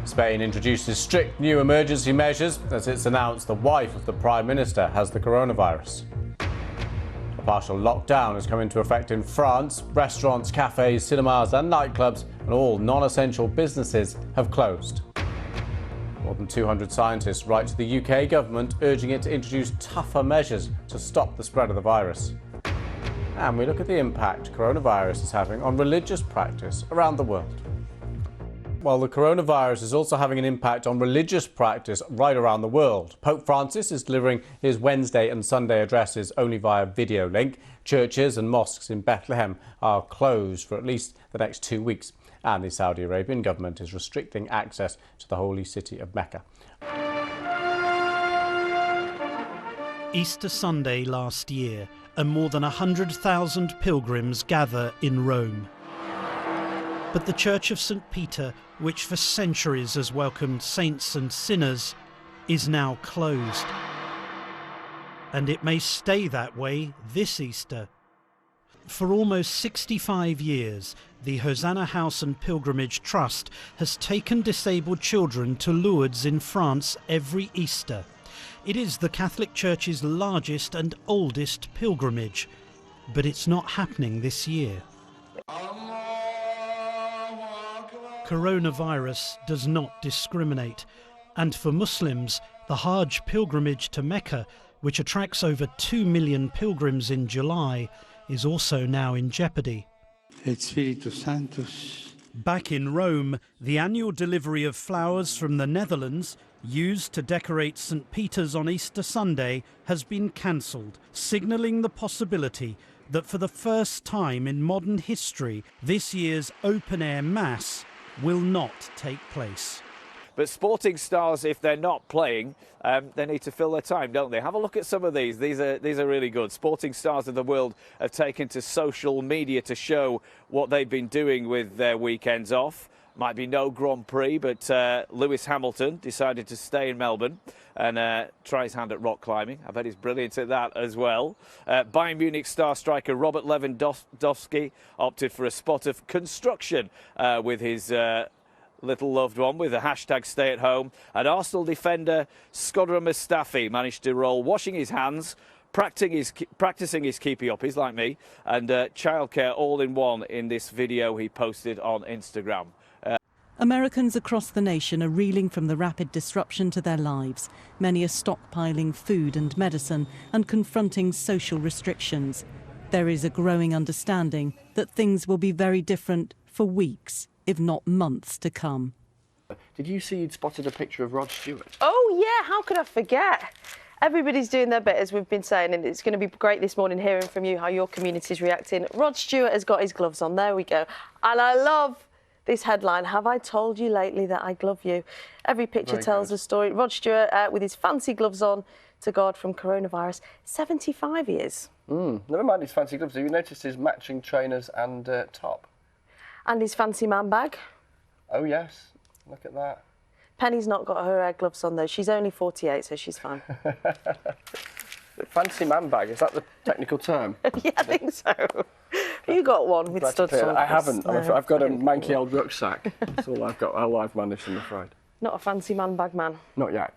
Spain introduces strict new emergency measures as it's announced the wife of the Prime Minister has the coronavirus. A partial lockdown has come into effect in France. Restaurants, cafes, cinemas and nightclubs and all non-essential businesses have closed. More than 200 scientists write to the UK government urging it to introduce tougher measures to stop the spread of the virus. And we look at the impact coronavirus is having on religious practice around the world. Well, the coronavirus is also having an impact on religious practice right around the world. Pope Francis is delivering his Wednesday and Sunday addresses only via video link. Churches and mosques in Bethlehem are closed for at least the next 2 weeks. And the Saudi Arabian government is restricting access to the holy city of Mecca. Easter Sunday last year, and more than 100,000 pilgrims gather in Rome. But the Church of St. Peter, which for centuries has welcomed saints and sinners, is now closed. And it may stay that way this Easter. For almost 65 years, the Hosanna House and Pilgrimage Trust has taken disabled children to Lourdes in France every Easter. It is the Catholic Church's largest and oldest pilgrimage, but it's not happening this year. Coronavirus does not discriminate, and for Muslims, the Hajj pilgrimage to Mecca, which attracts over 2 million pilgrims in July, is also now in jeopardy. Back in Rome, the annual delivery of flowers from the Netherlands, used to decorate St. Peter's on Easter Sunday, has been cancelled, signalling the possibility that for the first time in modern history, this year's open-air Mass will not take place. But sporting stars, if they're not playing, they need to fill their time, don't they? Have a look at some of these. These are really good. Sporting stars of the world have taken to social media to show what they've been doing with their weekends off. Might be no Grand Prix, but Lewis Hamilton decided to stay in Melbourne and try his hand at rock climbing. I bet he's brilliant at that as well. Bayern Munich star striker Robert Lewandowski opted for a spot of construction with his little loved one with a hashtag stay at home. And Arsenal defender Skodra Mustafi managed to roll washing his hands, practicing his keepy up, he's like me, and childcare all in one in this video he posted on Instagram. Americans across the nation are reeling from the rapid disruption to their lives. Many are stockpiling food and medicine and confronting social restrictions. There is a growing understanding that things will be very different for weeks, if not months to come. Did you see you'd spotted a picture of Rod Stewart? Oh yeah, how could I forget? Everybody's doing their bit, as we've been saying, and it's going to be great this morning hearing from you how your community's reacting. Rod Stewart has got his gloves on, there we go. And I love this headline, have I told you lately that I glove you? Every picture tells a story. Rod Stewart with his fancy gloves on to guard from coronavirus. 75 years. Never mind his fancy gloves. Have you noticed his matching trainers and top? And his fancy man bag. Oh yes, look at that. Penny's not got her gloves on though. She's only 48, so she's fine. Fancy man bag, is that the technical term? Yeah, I think so. You got one with studs on. I haven't. No, I've got a manky old rucksack. That's all I've got. All I've managed, I'm afraid. Not a fancy man bag man. Not yet.